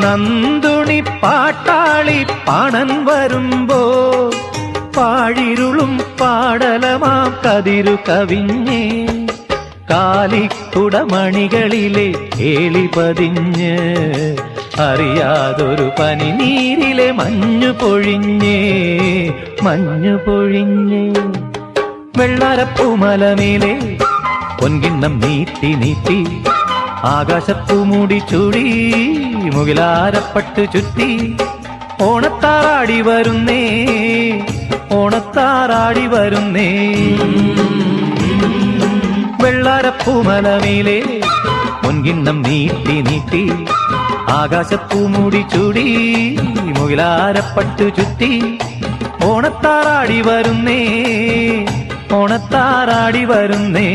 നന്ദുണി പാട്ടാളി പാണൻ വരുമ്പോ പാഴിരുളും പാടലമാം കതിരു കവിഞ്ഞേ കാലിക്കുടമണികളിലെ കേളി പതിഞ്ഞ് അറിയാതൊരു പനിനീരിലെ മഞ്ഞു പൊഴിഞ്ഞേ വെള്ളാരപ്പൂമലമേലെ പൊൻകിണ്ണം നീട്ടി നീട്ടി ആകാശപ്പൂമൂടി ചൂടി മുകിലാരപ്പട്ട് ചുറ്റി ഓണത്താറാടി വരുന്നേ വെള്ളാരപ്പൂമലമേലെ പൊൻകിണ്ണം നീട്ടി നീട്ടി ആകാശപ്പൂമൂടി ചൂടി മുകിലാരപ്പട്ട് ചുറ്റി ഓണത്താറാടി വരുന്നേ